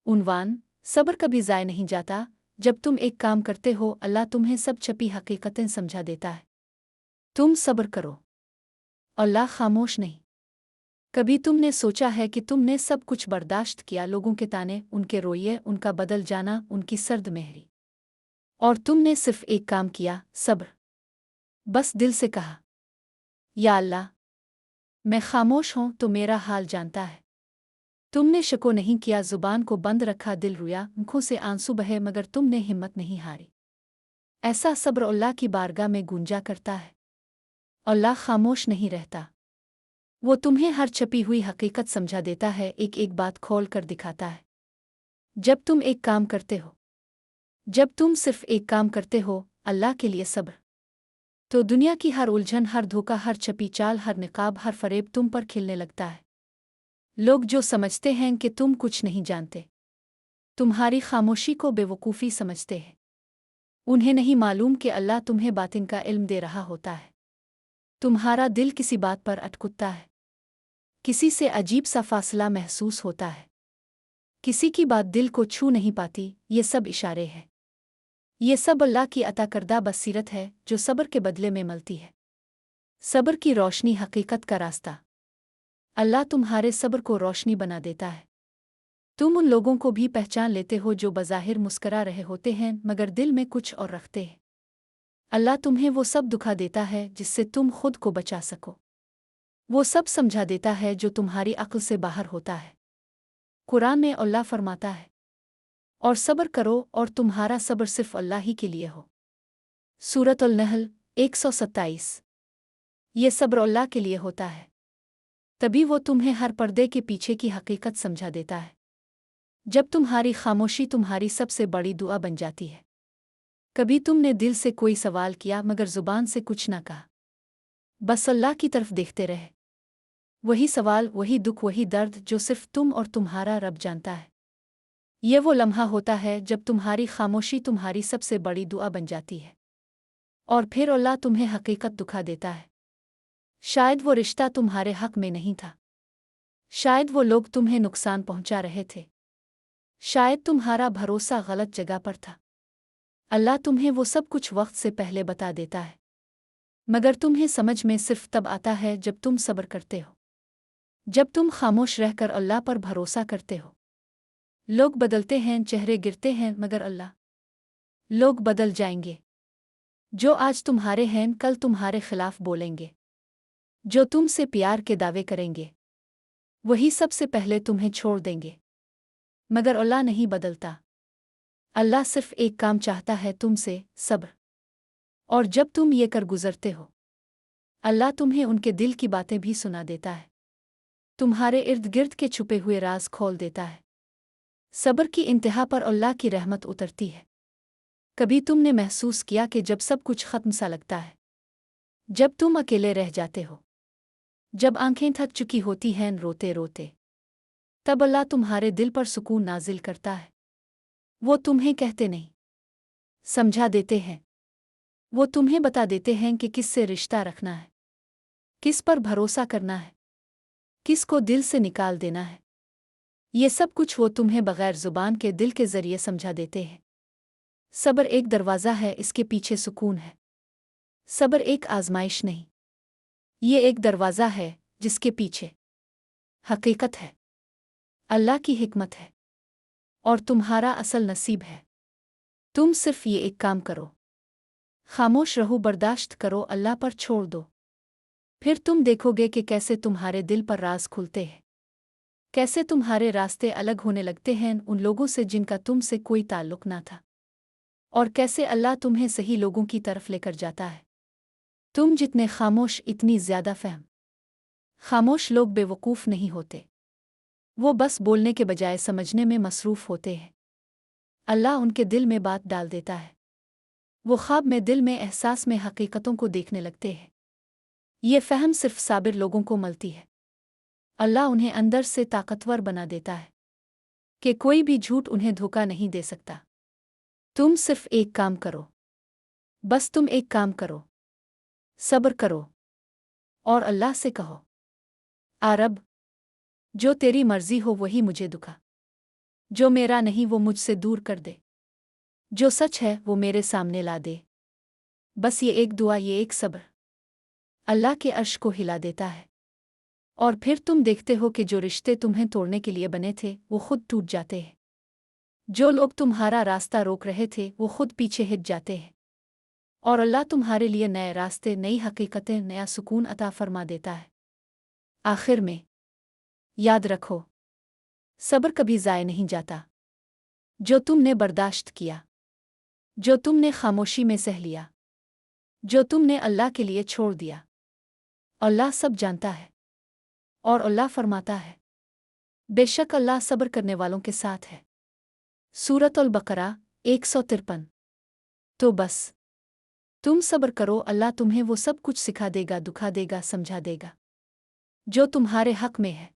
उन्वान सब्र कभी ज़ाय नहीं जाता। जब तुम एक काम करते हो अल्लाह तुम्हें सब छपी हकीकतें समझा देता है। तुम सब्र करो, अल्लाह खामोश नहीं। कभी तुमने सोचा है कि तुमने सब कुछ बर्दाश्त किया, लोगों के ताने, उनके रोइये, उनका बदल जाना, उनकी सर्द मेहरी, और तुमने सिर्फ एक काम किया, सब्र। बस दिल से कहा, या अल्लाह, मैं खामोश हूं तो मेरा हाल जानता है। तुमने शको नहीं किया, जुबान को बंद रखा, दिल रोया, आंखों से आंसू बहे, मगर तुमने हिम्मत नहीं हारी। ऐसा सब्र अल्लाह की बारगाह में गूंजा करता है। अल्लाह खामोश नहीं रहता। वो तुम्हें हर छपी हुई हकीकत समझा देता है, एक एक बात खोल कर दिखाता है। जब तुम एक काम करते हो, जब तुम सिर्फ एक काम करते हो अल्लाह के लिए सब्र, तो दुनिया की हर उलझन, हर धोखा, हर छपी चाल, हर निकाब, हर फरेब तुम पर खिलने लगता है। लोग जो समझते हैं कि तुम कुछ नहीं जानते, तुम्हारी खामोशी को बेवकूफ़ी समझते हैं। उन्हें नहीं मालूम कि अल्लाह तुम्हें बातिन का इल्म दे रहा होता है। तुम्हारा दिल किसी बात पर अटकुता है, किसी से अजीब सा फासला महसूस होता है, किसी की बात दिल को छू नहीं पाती। ये सब इशारे हैं, ये सब अल्लाह की अता करदा बसीरत है जो सब्र के बदले में मिलती है। सब्र की रोशनी, हकीकत का रास्ता। अल्लाह तुम्हारे सब्र को रोशनी बना देता है। तुम उन लोगों को भी पहचान लेते हो जो बज़ाहिर मुस्करा रहे होते हैं मगर दिल में कुछ और रखते हैं। अल्लाह तुम्हें वो सब दुखा देता है जिससे तुम खुद को बचा सको। वो सब समझा देता है जो तुम्हारी अक्ल से बाहर होता है। कुरान में अल्लाह फरमाता है, और सब्र करो और तुम्हारा सब्र सिर्फ अल्लाह ही के लिए हो। सूरत अल-नहल 127। ये सब्र अल्लाह के लिए होता है, तभी वो तुम्हें हर पर्दे के पीछे की हकीकत समझा देता है। जब तुम्हारी खामोशी तुम्हारी सबसे बड़ी दुआ बन जाती है। कभी तुमने दिल से कोई सवाल किया मगर जुबान से कुछ ना कहा, बस अल्लाह की तरफ देखते रहे। वही सवाल, वही दुख, वही दर्द जो सिर्फ तुम और तुम्हारा रब जानता है। ये वो लम्हा होता है जब तुम्हारी खामोशी तुम्हारी सबसे बड़ी दुआ बन जाती है, और फिर अल्लाह तुम्हें हकीकत दुखा देता है। शायद वो रिश्ता तुम्हारे हक में नहीं था, शायद वो लोग तुम्हें नुकसान पहुंचा रहे थे, शायद तुम्हारा भरोसा गलत जगह पर था। अल्लाह तुम्हें वो सब कुछ वक्त से पहले बता देता है, मगर तुम्हें समझ में सिर्फ तब आता है जब तुम सब्र करते हो, जब तुम खामोश रहकर अल्लाह पर भरोसा करते हो। लोग बदलते हैं, चेहरे गिरते हैं, मगर अल्लाह, लोग बदल जाएंगे। जो आज तुम्हारे हैं कल तुम्हारे खिलाफ बोलेंगे, जो तुमसे प्यार के दावे करेंगे वही सबसे पहले तुम्हें छोड़ देंगे। मगर अल्लाह नहीं बदलता। अल्लाह सिर्फ एक काम चाहता है तुमसे, सब्र। और जब तुम ये कर गुजरते हो, अल्लाह तुम्हें उनके दिल की बातें भी सुना देता है, तुम्हारे इर्द गिर्द के छुपे हुए राज खोल देता है। सब्र की इंतहा पर अल्लाह की रहमत उतरती है। कभी तुमने महसूस किया कि जब सब कुछ खत्म सा लगता है, जब तुम अकेले रह जाते हो, जब आंखें थक चुकी होती हैं रोते रोते, तब अल्लाह तुम्हारे दिल पर सुकून नाजिल करता है। वो तुम्हें कहते नहीं, समझा देते हैं। वो तुम्हें बता देते हैं कि किससे रिश्ता रखना है, किस पर भरोसा करना है, किसको दिल से निकाल देना है। ये सब कुछ वो तुम्हें बगैर जुबान के दिल के जरिए समझा देते हैं। सब्र एक दरवाज़ा है, इसके पीछे सुकून है। सब्र एक आजमाइश नहीं, ये एक दरवाज़ा है जिसके पीछे हकीकत है, अल्लाह की हिकमत है, और तुम्हारा असल नसीब है। तुम सिर्फ ये एक काम करो, खामोश रहो, बर्दाश्त करो, अल्लाह पर छोड़ दो। फिर तुम देखोगे कि कैसे तुम्हारे दिल पर राज खुलते हैं, कैसे तुम्हारे रास्ते अलग होने लगते हैं उन लोगों से जिनका तुमसे कोई ताल्लुक ना था, और कैसे अल्लाह तुम्हें सही लोगों की तरफ लेकर जाता है। तुम जितने खामोश, इतनी ज्यादा फहम। खामोश लोग बेवकूफ़ नहीं होते, वो बस बोलने के बजाय समझने में मसरूफ़ होते हैं। अल्लाह उनके दिल में बात डाल देता है, वो ख्वाब में, दिल में, एहसास में हकीकतों को देखने लगते हैं। ये फ़हम सिर्फ साबिर लोगों को मिलती है। अल्लाह उन्हें अंदर से ताकतवर बना देता है कि कोई भी झूठ उन्हें धोखा नहीं दे सकता। तुम सिर्फ एक काम करो, बस तुम एक काम करो, सब्र करो, और अल्लाह से कहो, आ रब, जो तेरी मर्जी हो वही मुझे दुखा। जो मेरा नहीं वो मुझसे दूर कर दे, जो सच है वो मेरे सामने ला दे। बस ये एक दुआ, ये एक सब्र अल्लाह के अर्श को हिला देता है। और फिर तुम देखते हो कि जो रिश्ते तुम्हें तोड़ने के लिए बने थे वो खुद टूट जाते हैं। जो लोग तुम्हारा रास्ता रोक रहे थे वो खुद पीछे हट जाते हैं। और अल्लाह तुम्हारे लिए नए रास्ते, नई हकीकतें, नया सुकून अता फरमा देता है। आखिर में याद रखो, सब्र कभी ज़ाय नहीं जाता। जो तुमने बर्दाश्त किया, जो तुमने खामोशी में सह लिया, जो तुमने अल्लाह के लिए छोड़ दिया, अल्लाह सब जानता है। और अल्लाह फरमाता है, बेशक अल्लाह सब्र करने वालों के साथ है। सूरत अल बकरा 153। तो बस तुम सब्र करो, अल्लाह तुम्हें वो सब कुछ सिखा देगा, दुखा देगा, समझा देगा जो तुम्हारे हक में है।